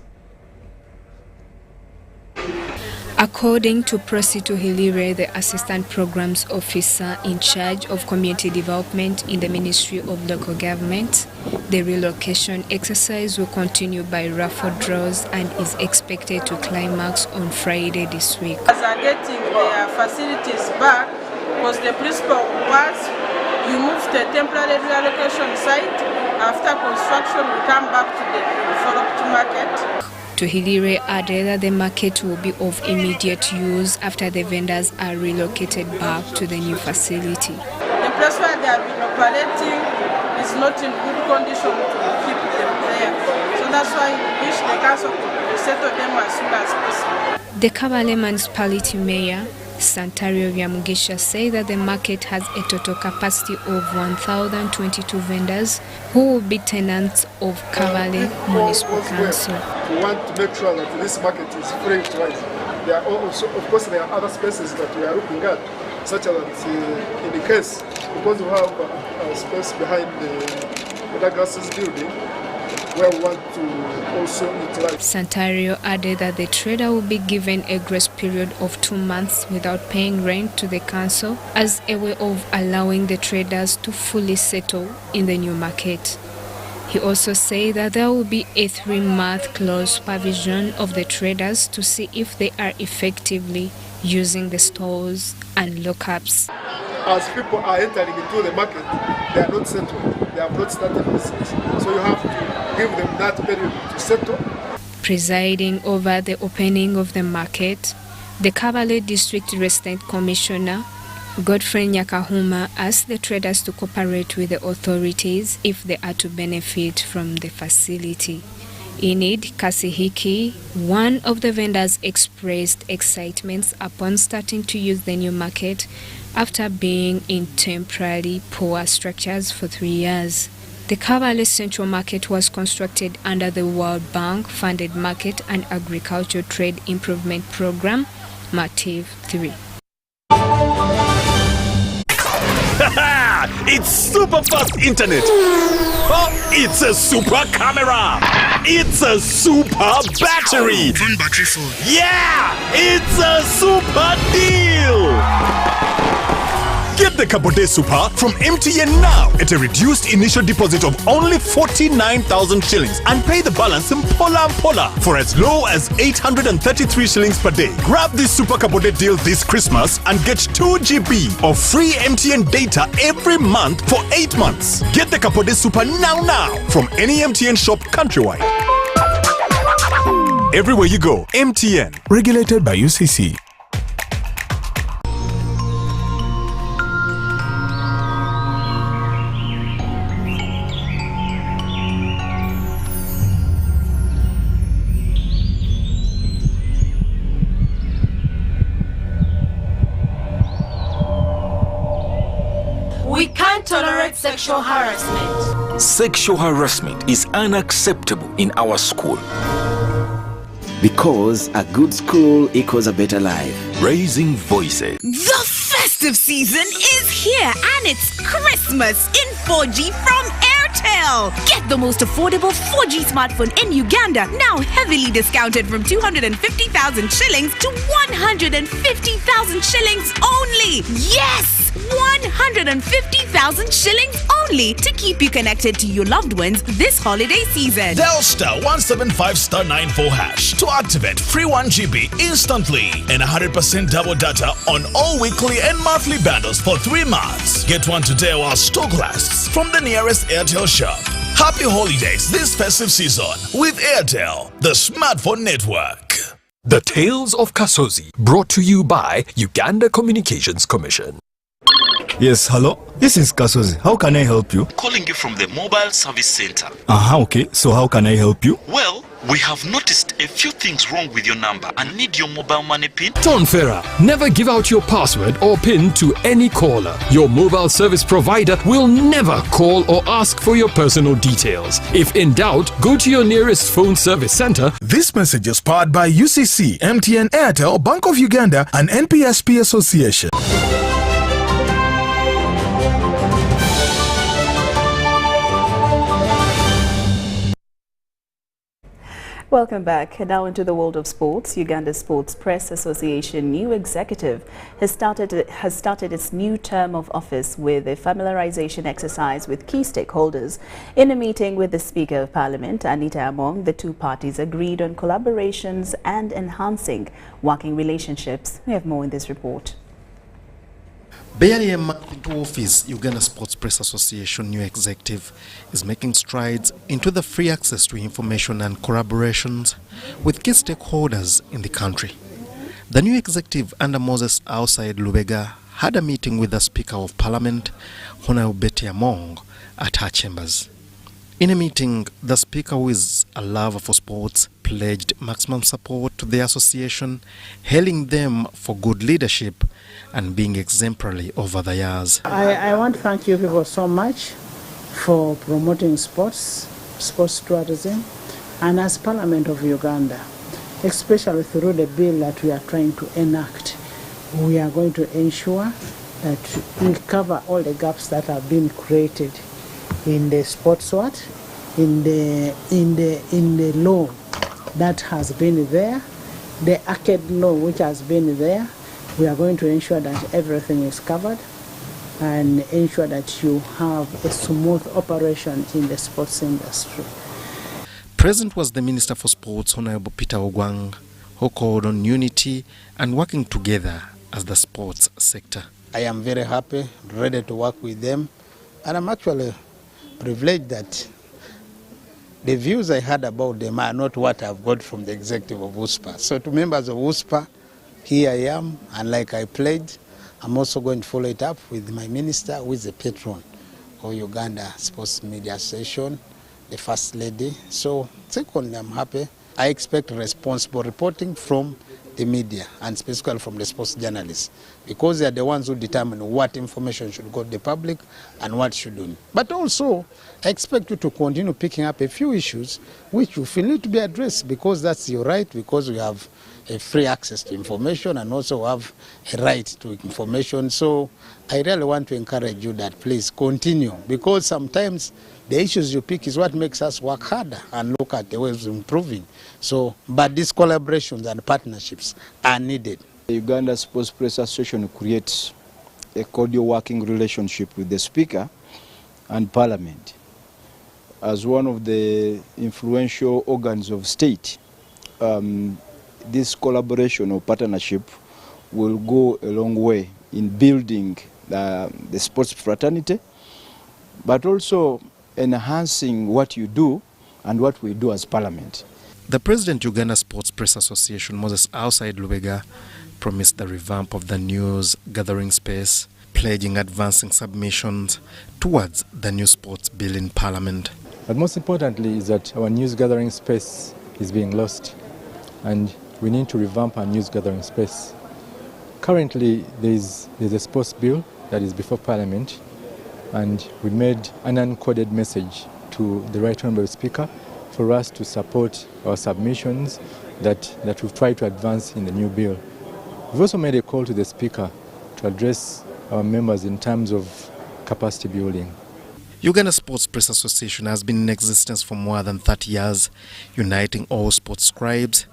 According to Prosito Hilire, the Assistant Programs Officer in charge of Community Development in the Ministry of Local Government, the relocation exercise will continue by raffle draws and is expected to climax on Friday this week. As are getting their facilities back, because the principle was you move to a temporary relocation site, after construction we come back to the developed market. Hilire added that the market will be of immediate use after the vendors are relocated back to the new facility. The place where they have been operating is not in good condition to keep them there. So that's why we wish the council to settle them as soon as possible. The Kabale Municipality Mayor, Santario Vyamugisha, say that the market has a total capacity of 1,022 vendors who will be tenants of Kabale Municipal Council. We want to make sure that this market is free to us. There are also, of course, there are other spaces that we are looking at, such as in the case, because we have a space behind the Douglas's building, where we want to also utilize. Santario added that the trader will be given a grace period of 2 months without paying rent to the council as a way of allowing the traders to fully settle in the new market. He also said that there will be a 3-month close supervision of the traders to see if they are effectively using the stores and lockups. As people are entering into the market, they are not settled. They have not started business. So you have to give them that period to settle. Presiding over the opening of the market, the Kabale District Resident Commissioner, Godfrey Nyakahuma, asked the traders to cooperate with the authorities if they are to benefit from the facility. Enid Kasihiki, one of the vendors, expressed excitement upon starting to use the new market after being in temporary poor structures for 3 years. The Kabale Central Market was constructed under the World Bank funded Market and Agriculture Trade Improvement Program, MATIV 3. It's super fast internet. Oh, it's a super camera. It's a super battery. Phone battery full. Yeah, it's a super deal. Get the Capote Super from MTN now at a reduced initial deposit of only 49,000 shillings and pay the balance in Pola for as low as 833 shillings per day. Grab this Super Capote deal this Christmas and get 2 GB of free MTN data every month for 8 months. Get the Capote Super now from any MTN shop countrywide. Everywhere you go, MTN. Regulated by UCC. We can't tolerate sexual harassment. Sexual harassment is unacceptable in our school. Because a good school equals a better life. Raising voices. The festive season is here and it's Christmas in 4G from Airtel. Get the most affordable 4G smartphone in Uganda, now heavily discounted from 250,000 shillings to 150,000 shillings only. Yes! 150,000 shillings only to keep you connected to your loved ones this holiday season. Dial *175*94# to activate free 1 GB instantly and 100% double data on all weekly and monthly bundles for 3 months. Get one today while stock lasts from the nearest Airtel shop. Happy holidays this festive season with Airtel, the smartphone network. The Tales of Kasozi, brought to you by Uganda Communications Commission. Yes, hello? This is Kasozi. How can I help you? Calling you from the mobile service center. Okay. So how can I help you? Well, we have noticed a few things wrong with your number and need your mobile money PIN. Ton Ferrer, never give out your password or PIN to any caller. Your mobile service provider will never call or ask for your personal details. If in doubt, go to your nearest phone service center. This message is powered by UCC, MTN, Airtel, Bank of Uganda, and NPSP Association. Welcome back. Now into the world of sports. Uganda Sports Press Association new executive has started its new term of office with a familiarization exercise with key stakeholders. In a meeting with the Speaker of Parliament, Anita Among, the two parties agreed on collaborations and enhancing working relationships. We have more in this report. Barely a month into office, Uganda Sports Press Association new executive is making strides into the free access to information and collaborations with key stakeholders in the country. The new executive under Moses outside Lubega had a meeting with the Speaker of Parliament, Honorable Betty Among, at her chambers. In a meeting, the Speaker, who is a lover for sports, pledged maximum support to the association, hailing them for good leadership and being exemplary over the years. I want to thank you people so much for promoting sports tourism, and as Parliament of Uganda, especially through the bill that we are trying to enact, we are going to ensure that we cover all the gaps that have been created in the sports in the law that has been there, the arcade law which has been there. We are going to ensure that everything is covered and ensure that you have a smooth operation in the sports industry. Present was the Minister for Sports, Honorable Peter Ogwang, who called on unity and working together as the sports sector. I am very happy, ready to work with them, and I'm actually privileged that the views I had about them are not what I've got from the executive of USPA. So to members of USPA, here I am, and like I pledged, I'm also going to follow it up with my minister, who is the patron of Uganda Sports Media Association, the First Lady. So secondly, I'm happy. I expect responsible reporting from the media, and specifically from the sports journalists, because they are the ones who determine what information should go to the public and what shouldn't. But also, I expect you to continue picking up a few issues which you feel need to be addressed, because that's your right, because we have a free access to information and also have a right to information. So I really want to encourage you that please continue, because sometimes the issues you pick is what makes us work harder and look at the ways of improving. So, but these collaborations and partnerships are needed. The Uganda Sports Press Association creates a cordial working relationship with the Speaker and Parliament. As one of the influential organs of state, this collaboration or partnership will go a long way in building the sports fraternity, but also enhancing what you do and what we do as Parliament. The President Uganda Sports Press Association, Moses Outside Lubega, promised the revamp of the news gathering space, pledging advancing submissions towards the new sports bill in Parliament. But most importantly is that our news gathering space is being lost, and we need to revamp our news gathering space. Currently, there's a sports bill that is before Parliament, and we made an uncoded message to the Right Honourable Speaker for us to support our submissions that we've tried to advance in the new bill. We've also made a call to the Speaker to address our members in terms of capacity building. Uganda Sports Press Association has been in existence for more than 30 years, uniting all sports scribes,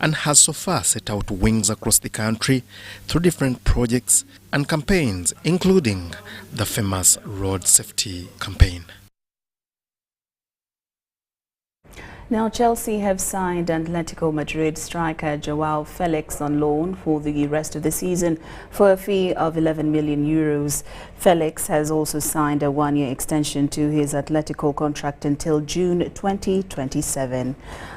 and has so far set out wings across the country through different projects and campaigns, including the famous road safety campaign. Now, Chelsea have signed Atletico Madrid striker Joao Felix on loan for the rest of the season for a fee of 11 million euros. Felix has also signed a one-year extension to his Atletico contract until June 2027.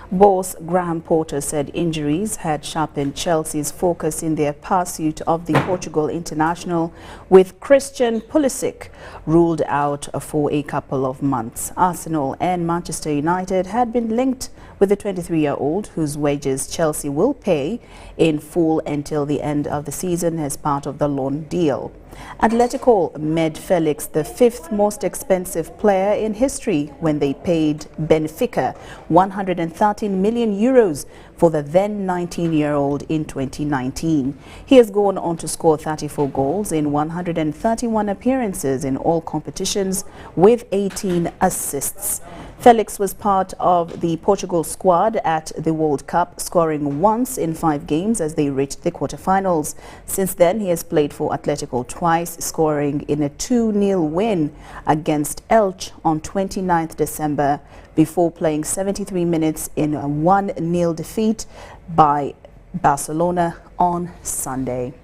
Boss Graham Potter said injuries had sharpened Chelsea's focus in their pursuit of the Portugal international, with Christian Pulisic ruled out for a couple of months. Arsenal and Manchester United had been linked with the 23-year-old, whose wages Chelsea will pay in full until the end of the season as part of the loan deal. Atletico made Felix the fifth most expensive player in history when they paid Benfica 113 million euros for the then 19-year-old in 2019. He has gone on to score 34 goals in 131 appearances in all competitions with 18 assists. Felix was part of the Portugal squad at the World Cup, scoring once in 5 games as they reached the quarterfinals. Since then, he has played for Atletico twice, scoring in a 2-0 win against Elche on 29th December before playing 73 minutes in a 1-0 defeat by Barcelona on Sunday.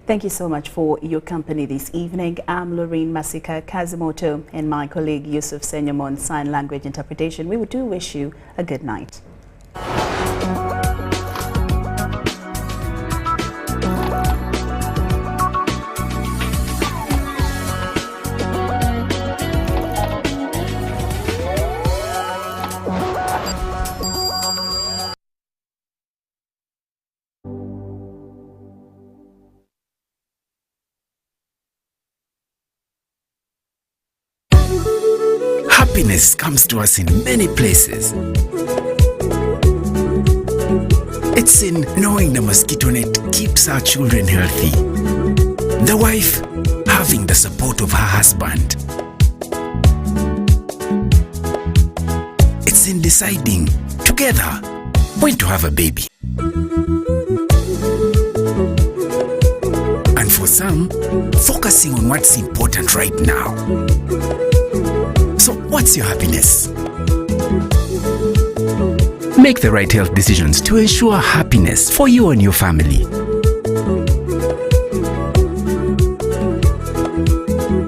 Thank you so much for your company this evening. I'm Lauryn Masika Kazimoto and my colleague Yusuf Senyamon, Sign Language Interpretation. We do wish you a good night. Happiness comes to us in many places. It's in knowing the mosquito net keeps our children healthy. The wife having the support of her husband. It's in deciding together when to have a baby. And for some, focusing on what's important right now. So what's your happiness? Make the right health decisions to ensure happiness for you and your family.